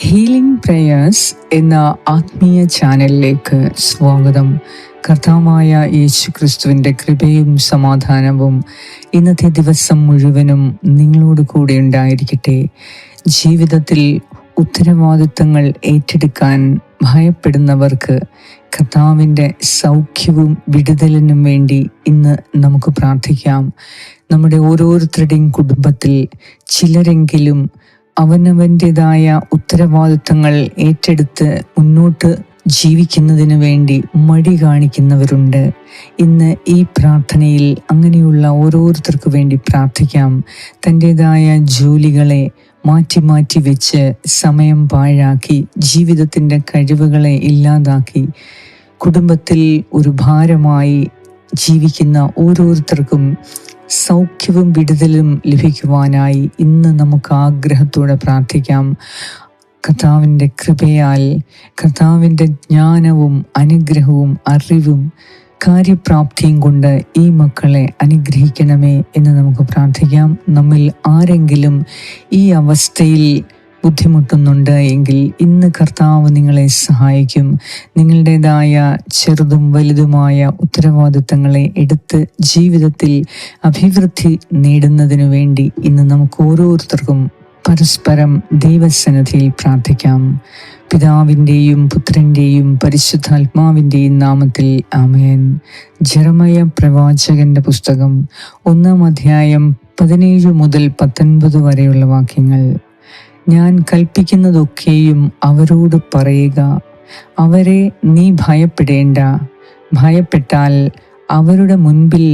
Healing prayers എന്ന ആത്മീയ ചാനലിലേക്ക് സ്വാഗതം. കർത്താവായ യേശു ക്രിസ്തുവിൻ്റെ കൃപയും സമാധാനവും ഇന്നത്തെ ദിവസം മുഴുവനും നിങ്ങളോട് കൂടെ ഉണ്ടായിരിക്കട്ടെ. ജീവിതത്തിൽ ഉത്തരവാദിത്തങ്ങൾ ഏറ്റെടുക്കാൻ ഭയപ്പെടുന്നവർക്ക് കർത്താവിൻ്റെ സൗഖ്യവും വിടുതലിനും വേണ്ടി ഇന്ന് നമുക്ക് പ്രാർത്ഥിക്കാം. നമ്മുടെ ഓരോരുത്തരുടെയും കുടുംബത്തിൽ ചിലരെങ്കിലും അവനവൻ്റെതായ ഉത്തരവാദിത്തങ്ങൾ ഏറ്റെടുത്ത് മുന്നോട്ട് ജീവിക്കുന്നതിന് വേണ്ടി മടി കാണിക്കുന്നവരുണ്ട്. ഇന്ന് ഈ പ്രാർത്ഥനയിൽ അങ്ങനെയുള്ള ഓരോരുത്തർക്കു വേണ്ടി പ്രാർത്ഥിക്കാം. തൻ്റെതായ ജോലികളെ മാറ്റി മാറ്റി വെച്ച് സമയം പാഴാക്കി ജീവിതത്തിൻ്റെ കഴിവുകളെ ഇല്ലാതാക്കി കുടുംബത്തിൽ ഒരു ഭാരമായി ജീവിക്കുന്ന ഓരോരുത്തർക്കും സൗഖ്യവും വിടുതലും ലഭിക്കുവാനായി ഇന്ന് നമുക്ക് ആഗ്രഹത്തോടെ പ്രാർത്ഥിക്കാം. കർത്താവിൻ്റെ കൃപയാൽ, കർത്താവിൻ്റെ ജ്ഞാനവും അനുഗ്രഹവും അറിവും കാര്യപ്രാപ്തിയും കൊണ്ട് ഈ മക്കളെ അനുഗ്രഹിക്കണമേ എന്ന് നമുക്ക് പ്രാർത്ഥിക്കാം. നമ്മിൽ ആരെങ്കിലും ഈ അവസ്ഥയിൽ ബുദ്ധിമുട്ടുന്നുണ്ട് എങ്കിൽ ഇന്ന് കർത്താവ് നിങ്ങളെ സഹായിക്കും. നിങ്ങളുടേതായ ചെറുതും വലുതുമായ ഉത്തരവാദിത്തങ്ങളെ എടുത്ത് ജീവിതത്തിൽ അഭിവൃദ്ധി നേടുന്നതിനു വേണ്ടി ഇന്ന് നമുക്ക് ഓരോരുത്തർക്കും പരസ്പരം ദൈവസന്നിധിയിൽ പ്രാർത്ഥിക്കാം. പിതാവിൻ്റെയും പുത്രൻ്റെയും പരിശുദ്ധാത്മാവിൻ്റെയും നാമത്തിൽ ആമേൻ. ജെറമയ പ്രവാചകന്റെ പുസ്തകം 1-ാം അധ്യായം 17 മുതൽ 19 വരെയുള്ള വാക്യങ്ങൾ. ഞാൻ കൽപ്പിക്കുന്നതൊക്കെയും അവരോട് പറയുക. അവരെ നീ ഭയപ്പെടേണ്ട. ഭയപ്പെട്ടാൽ അവരുടെ മുൻപിൽ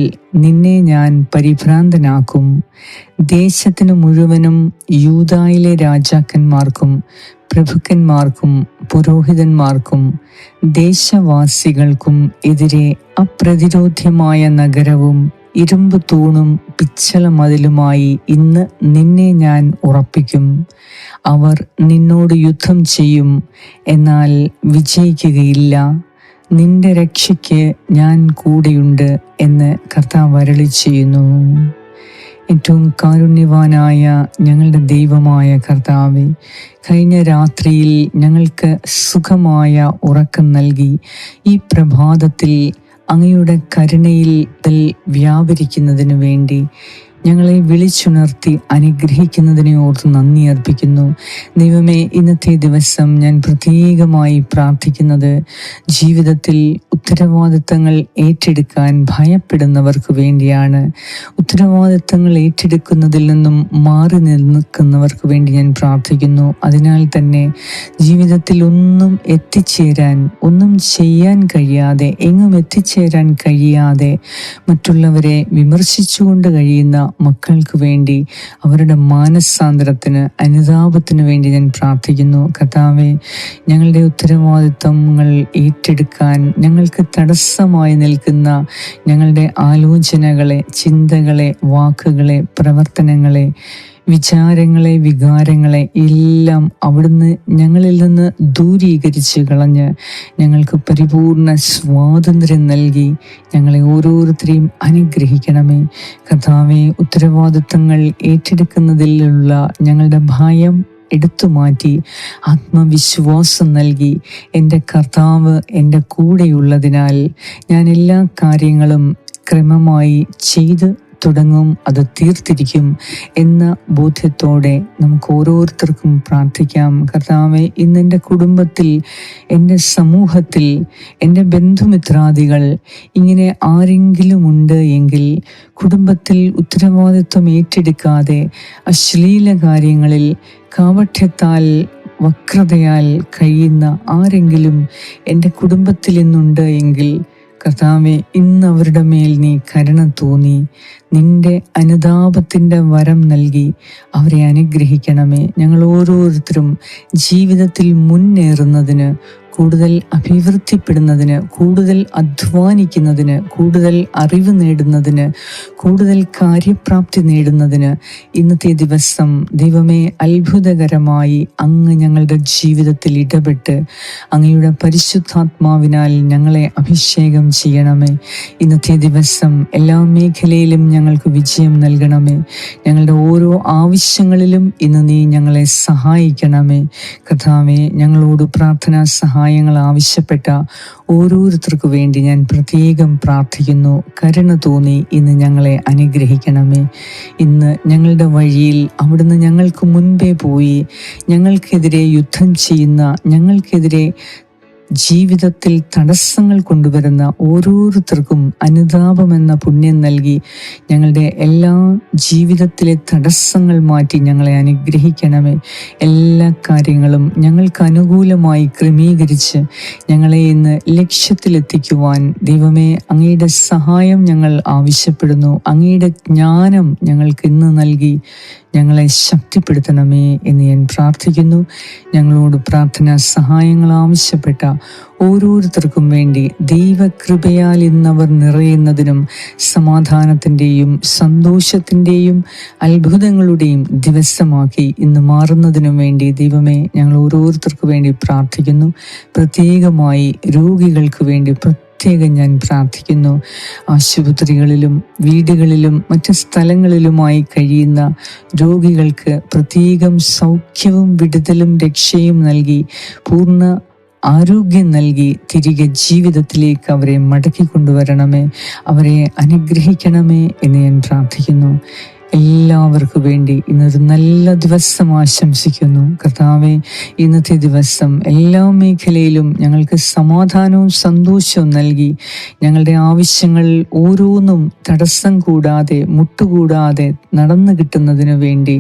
നിന്നെ ഞാൻ പരിഭ്രാന്തനാക്കും. ദേശത്തിന് മുഴുവനും യൂദായിലെ രാജാക്കന്മാർക്കും പ്രഭുക്കന്മാർക്കും പുരോഹിതന്മാർക്കും ദേശവാസികൾക്കും എതിരെ അപ്രതിരോധ്യമായ നഗരവും ഇരുമ്പ് തൂണും പിച്ചള മതിലുമായി ഇന്ന് നിന്നെ ഞാൻ ഉറപ്പിക്കും. അവർ നിന്നോട് യുദ്ധം ചെയ്യും, എന്നാൽ വിജയിക്കുകയില്ല. നിന്റെ രക്ഷയ്ക്ക് ഞാൻ കൂടെയുണ്ട് എന്ന് കർത്താവ് അരുളി ചെയ്യുന്നു. ഏറ്റവും കാരുണ്യവാനായ ഞങ്ങളുടെ ദൈവമായ കർത്താവേ, കഴിഞ്ഞ രാത്രിയിൽ ഞങ്ങൾക്ക് സുഖമായ ഉറക്കം നൽകി ഈ പ്രഭാതത്തിൽ അങ്ങയുടെ കരുണയിൽ വ്യാപരിക്കുന്നതിനു വേണ്ടി ഞങ്ങളെ വിളിച്ചുണർത്തി അനുഗ്രഹിക്കുന്നതിനെ ഓർത്ത് നന്ദി അർപ്പിക്കുന്നു. ദൈവമേ, ഇന്നത്തെ ദിവസം ഞാൻ പ്രത്യേകമായി പ്രാർത്ഥിക്കുന്നത് ജീവിതത്തിൽ ഉത്തരവാദിത്തങ്ങൾ ഏറ്റെടുക്കാൻ ഭയപ്പെടുന്നവർക്ക് വേണ്ടിയാണ്. ഉത്തരവാദിത്തങ്ങൾ ഏറ്റെടുക്കുന്നതിൽ നിന്നും മാറി നിൽക്കുന്നവർക്ക് വേണ്ടി ഞാൻ പ്രാർത്ഥിക്കുന്നു. അതിനാൽ തന്നെ ജീവിതത്തിൽ ഒന്നും എത്തിച്ചേരാൻ, ഒന്നും ചെയ്യാൻ കഴിയാതെ, എങ്ങും എത്തിച്ചേരാൻ കഴിയാതെ മറ്റുള്ളവരെ വിമർശിച്ചുകൊണ്ട് കഴിയുന്ന മക്കൾക്ക് വേണ്ടി, അവരുടെ മാനസാന്തരത്തിന്, അനുതാപത്തിന് വേണ്ടി ഞാൻ പ്രാർത്ഥിക്കുന്നു. കർത്താവേ, ഞങ്ങളുടെ ഉത്തരവാദിത്തങ്ങൾ ഏറ്റെടുക്കാൻ ഞങ്ങൾക്ക് തടസ്സമായി നിൽക്കുന്ന ഞങ്ങളുടെ ആലോചനകളെ, ചിന്തകളെ, വാക്കുകളെ, പ്രവർത്തനങ്ങളെ, വിചാരങ്ങളെ, വികാരങ്ങളെ എല്ലാം അവിടുന്ന് ഞങ്ങളിൽ നിന്ന് ദൂരീകരിച്ച് കളഞ്ഞ് ഞങ്ങൾക്ക് പരിപൂർണ സ്വാതന്ത്ര്യം നൽകി ഞങ്ങളെ ഓരോരുത്തരെയും അനുഗ്രഹിക്കണമേ. കർത്താവേ, ഉത്തരവാദിത്തങ്ങൾ ഏറ്റെടുക്കുന്നതിലുള്ള ഞങ്ങളുടെ ഭയം എടുത്തു മാറ്റി ആത്മവിശ്വാസം നൽകി, എൻ്റെ കർത്താവ് എൻ്റെ കൂടെയുള്ളതിനാൽ ഞാൻ എല്ലാ കാര്യങ്ങളും ക്രമമായി ചെയ്ത് തുടങ്ങും, അത് തീർത്തിരിക്കും എന്ന ബോധ്യത്തോടെ നമുക്ക് ഓരോരുത്തർക്കും പ്രാർത്ഥിക്കാം. കർത്താവേ, ഇന്ന് എൻ്റെ കുടുംബത്തിൽ, എൻ്റെ സമൂഹത്തിൽ, എൻ്റെ ബന്ധുമിത്രാദികൾ ഇങ്ങനെ ആരെങ്കിലും ഉണ്ട് എങ്കിൽ, കുടുംബത്തിൽ ഉത്തരവാദിത്വം ഏറ്റെടുക്കാതെ അശ്ലീല കാര്യങ്ങളിൽ കാപട്യത്താൽ, വക്രതയാൽ കഴിയുന്ന ആരെങ്കിലും എൻ്റെ കുടുംബത്തിൽ ഇന്നുണ്ട് എങ്കിൽ കർത്താവേ, ഇന്ന് അവരുടെ മേൽ നീ കരുണ തോന്നി നിന്റെ അനുതാപത്തിൻ്റെ വരം നൽകി അവരെ അനുഗ്രഹിക്കണമേ. ഞങ്ങൾ ഓരോരുത്തരും ജീവിതത്തിൽ മുന്നേറുന്നതിന്, കൂടുതൽ അഭിവൃദ്ധിപ്പെടുന്നതിന്, കൂടുതൽ അധ്വാനിക്കുന്നതിന്, കൂടുതൽ അറിവ് നേടുന്നതിന്, കൂടുതൽ കാര്യപ്രാപ്തി നേടുന്നതിന് ഇന്നത്തെ ദിവസം ദൈവമേ അത്ഭുതകരമായി അങ്ങ് ഞങ്ങളുടെ ജീവിതത്തിൽ ഇടപെട്ട് അങ്ങയുടെ പരിശുദ്ധാത്മാവിനാൽ ഞങ്ങളെ അഭിഷേകം ചെയ്യണമേ. ഇന്നത്തെ ദിവസം എല്ലാ മേഖലയിലും ഞങ്ങൾക്ക് വിജയം നൽകണമേ. ഞങ്ങളുടെ ഓരോ ആവശ്യങ്ങളിലും ഇന്ന് നീ ഞങ്ങളെ സഹായിക്കണമേ. കർത്താവേ, ഞങ്ങളോട് പ്രാർത്ഥനാ സഹായങ്ങൾ ആവശ്യപ്പെട്ട ഓരോരുത്തർക്കു വേണ്ടി ഞാൻ പ്രത്യേകം പ്രാർത്ഥിക്കുന്നു. കരുണ തോന്നി ഇന്ന് ഞങ്ങളെ അനുഗ്രഹിക്കണമേ. ഇന്ന് ഞങ്ങളുടെ വഴിയിൽ അവിടുന്ന് ഞങ്ങൾക്ക് മുൻപേ പോയി ഞങ്ങൾക്കെതിരെ യുദ്ധം ചെയ്യുന്ന, ഞങ്ങൾക്കെതിരെ ജീവിതത്തിൽ തടസ്സങ്ങൾ കൊണ്ടുവരുന്ന ഓരോരുത്തർക്കും അനുതാപമെന്ന പുണ്യം നൽകി ഞങ്ങളുടെ എല്ലാ ജീവിതത്തിലെ തടസ്സങ്ങൾ മാറ്റി ഞങ്ങളെ അനുഗ്രഹിക്കണമേ. എല്ലാ കാര്യങ്ങളും ഞങ്ങൾക്ക് അനുകൂലമായി ക്രമീകരിച്ച് ഞങ്ങളെ ഇന്ന് ലക്ഷ്യത്തിലെത്തിക്കുവാൻ ദൈവമേ അങ്ങയുടെ സഹായം ഞങ്ങൾ ആവശ്യപ്പെടുന്നു. അങ്ങയുടെ ജ്ഞാനം ഞങ്ങൾക്ക് ഇന്ന് നൽകി ഞങ്ങളെ ശക്തിപ്പെടുത്തണമേ എന്ന് ഞാൻ പ്രാർത്ഥിക്കുന്നു. ഞങ്ങളോട് പ്രാർത്ഥനാ സഹായങ്ങൾ ആവശ്യപ്പെട്ട ഓരോരുത്തർക്കും വേണ്ടി ദൈവകൃപയാൽ ഇന്നവർ നിറയുന്നതിനും സമാധാനത്തിൻ്റെയും സന്തോഷത്തിൻ്റെയും അത്ഭുതങ്ങളുടെയും ദിവസമാക്കി ഇന്ന് മാറുന്നതിനും വേണ്ടി ദൈവമേ ഞങ്ങൾ ഓരോരുത്തർക്കു വേണ്ടി പ്രാർത്ഥിക്കുന്നു. പ്രത്യേകമായി രോഗികൾക്ക് വേണ്ടി ഞാൻ പ്രാർത്ഥിക്കുന്നു. ആശുപത്രികളിലും വീടുകളിലും മറ്റ് സ്ഥലങ്ങളിലുമായി കഴിയുന്ന രോഗികൾക്ക് പ്രത്യേകം സൗഖ്യവും വിടുതലും രക്ഷയും നൽകി പൂർണ്ണ ആരോഗ്യം നൽകി തിരികെ ജീവിതത്തിലേക്ക് അവരെ മടക്കിക്കൊണ്ടുവരണമേ. അവരെ അനുഗ്രഹിക്കണമേ എന്ന് ഞാൻ പ്രാർത്ഥിക്കുന്നു. എല്ലാവർക്കും വേണ്ടി ഇന്നൊരു നല്ല ദിവസം ആശംസിക്കുന്നു. കർത്താവെ, ഇന്നത്തെ ദിവസം എല്ലാ മേഖലയിലും ഞങ്ങൾക്ക് സമാധാനവും സന്തോഷവും നൽകി ഞങ്ങളുടെ ആവശ്യങ്ങൾ ഓരോന്നും തടസ്സം കൂടാതെ മുട്ടുകൂടാതെ നടന്നു കിട്ടുന്നതിനു വേണ്ടി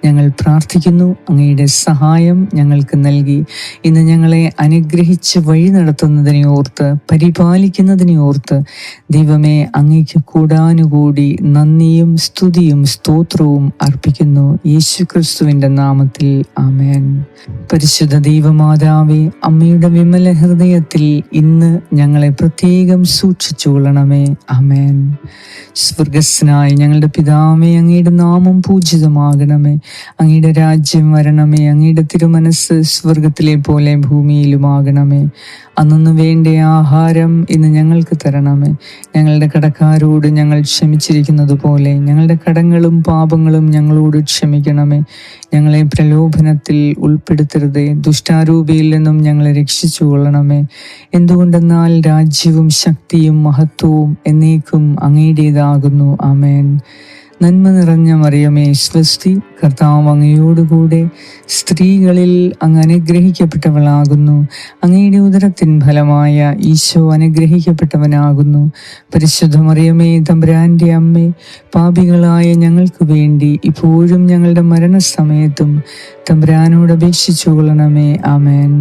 ഞങ്ങൾ പ്രാർത്ഥിക്കുന്നു. അങ്ങയുടെ സഹായം ഞങ്ങൾക്ക് നൽകി ഇന്ന് ഞങ്ങളെ അനുഗ്രഹിച്ച് വഴി നടത്തുന്നതിനെ ഓർത്ത്, പരിപാലിക്കുന്നതിനെ ഓർത്ത് ദൈവമേ അങ്ങയ്ക്ക് കൂടാനുകൂടി നന്ദിയും സ്തുതിയും സ്തോത്രവും അർപ്പിക്കുന്നു. യേശുക്രിസ്തുവിന്റെ നാമത്തിൽ ആമേൻ. പരിശുദ്ധ ദൈവമാതാവേ, അമ്മയുടെ വിമല ഹൃദയത്തിൽ ഇന്ന് ഞങ്ങളെ പ്രത്യേകം സൂക്ഷിച്ചുകൊള്ളണമേ. ആമേൻ. സ്വർഗസ്നായ ഞങ്ങളുടെ പിതാവേ, അങ്ങയുടെ നാമം പൂജിതമാകണമേ. അങ്ങയുടെ രാജ്യം വരണമേ. അങ്ങയുടെ തിരുമനസ് സ്വർഗത്തിലെ പോലെ ഭൂമിയിലുമാകണമേ. അന്നു വേണ്ട ആഹാരം ഇന്ന് ഞങ്ങൾക്ക് തരണമേ. ഞങ്ങളുടെ കടക്കാരോട് ഞങ്ങൾ ക്ഷമിച്ചിരിക്കുന്നത് പോലെ ഞങ്ങളുടെ കടങ്ങളും പാപങ്ങളും ഞങ്ങളോട് ക്ഷമിക്കണമേ. ഞങ്ങളെ പ്രലോഭനത്തിൽ ഉൾപ്പെടുത്തരുതേ, ദുഷ്ടാരൂപിയിൽ നിന്നും ഞങ്ങളെ രക്ഷിച്ചു കൊള്ളണമേ. എന്തുകൊണ്ടെന്നാൽ രാജ്യവും ശക്തിയും മഹത്വവും എന്നേക്കും അങ്ങയുടേതാകുന്നു. ആമേൻ. നന്മ നിറഞ്ഞ മറിയമേ, സ്വസ്തി, കർത്താവ് അങ്ങയോടുകൂടെ സ്ത്രീകളിൽ അങ്ങ് അനുഗ്രഹിക്കപ്പെട്ടവളാകുന്നു. അങ്ങയുടെ ഉദരത്തിൻ ഫലമായ ഈശോ അനുഗ്രഹിക്കപ്പെട്ടവനാകുന്നു. പരിശുദ്ധ മറിയമേ, തമ്പുരാന്റെ അമ്മേ, പാപികളായ ഞങ്ങൾക്ക് വേണ്ടി ഇപ്പോഴും ഞങ്ങളുടെ മരണസമയത്തും തമ്പുരാനോട് അപേക്ഷിച്ചു കൊള്ളണമേ. ആമേൻ.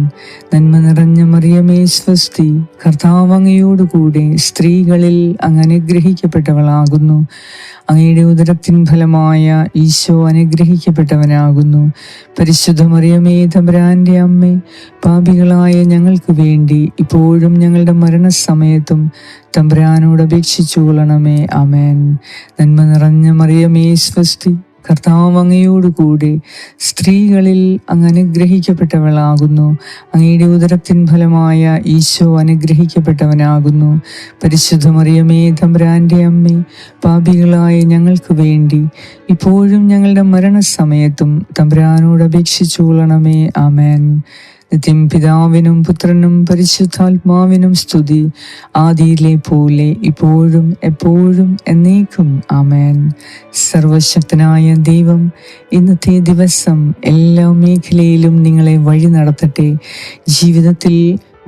നന്മ നിറഞ്ഞ മറിയമേ, സ്വസ്തി, കർത്താവ് അങ്ങയോടുകൂടെ സ്ത്രീകളിൽ അങ്ങ് അനുഗ്രഹിക്കപ്പെട്ടവളാകുന്നു. അങ്ങയുടെ ഉദരത്തിൻ ഫലമായ ഈശോ അനുഗ്രഹിക്കപ്പെട്ടവനാകുന്നു. പരിശുദ്ധ മറിയമേ, തമ്പുരാന്റെ അമ്മേ, പാപികളായ ഞങ്ങൾക്ക് വേണ്ടി ഇപ്പോഴും ഞങ്ങളുടെ മരണസമയത്തും തമ്പുരാനോട് അപേക്ഷിച്ചു കൊള്ളണമേ. ആമേൻ. നന്മ നിറഞ്ഞ മറിയമേ, സ്വസ്തി, കർത്താവ് അങ്ങയോടുകൂടെ സ്ത്രീകളിൽ അങ്ങ് അനുഗ്രഹിക്കപ്പെട്ടവളാകുന്നു. അങ്ങയുടെ ഉദരത്തിൻ ഫലമായ ഈശോ അനുഗ്രഹിക്കപ്പെട്ടവനാകുന്നു. പരിശുദ്ധ മറിയമേ, തമ്പുരാന്റെ അമ്മേ, പാപികളായ ഞങ്ങൾക്ക് വേണ്ടി ഇപ്പോഴും ഞങ്ങളുടെ മരണസമയത്തും തമ്പുരാനോട് അപേക്ഷിച്ചു കൊള്ളണമേ. ആമേൻ. നിത്യം പിതാവിനും പുത്രനും പരിശുദ്ധാത്മാവിനും സ്തുതി, ആദിയിലെ പോലെ ഇപ്പോഴും എപ്പോഴും എന്നേക്കും. ആമേൻ. സർവശക്തനായ ദൈവം ഇന്നത്തെ ദിവസം എല്ലാ മേഖലയിലും നിങ്ങളെ വഴി നടത്തട്ടെ. ജീവിതത്തിൽ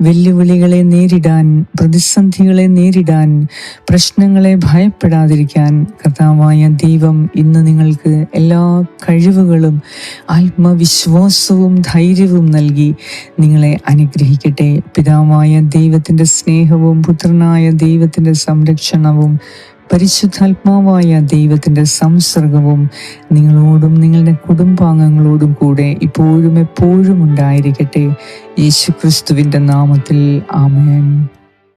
വെല്ലുവിളികളെ നേരിടാൻ, പ്രതിസന്ധികളെ നേരിടാൻ, പ്രശ്നങ്ങളെ ഭയപ്പെടാതിരിക്കാൻ കർത്താവായ ദൈവം ഇന്ന് നിങ്ങൾക്ക് എല്ലാ കഴിവുകളും ആത്മവിശ്വാസവും ധൈര്യവും നൽകി നിങ്ങളെ അനുഗ്രഹിക്കട്ടെ. പിതാവായ ദൈവത്തിൻ്റെ സ്നേഹവും പുത്രനായ ദൈവത്തിൻ്റെ സംരക്ഷണവും പരിശുദ്ധാത്മാവായ ദൈവത്തിൻ്റെ സംസർഗവും നിങ്ങളോടും നിങ്ങളുടെ കുടുംബാംഗങ്ങളോടും കൂടെ ഇപ്പോഴും എപ്പോഴും ഉണ്ടായിരിക്കട്ടെ. യേശുക്രിസ്തുവിൻ്റെ നാമത്തിൽ ആമേൻ.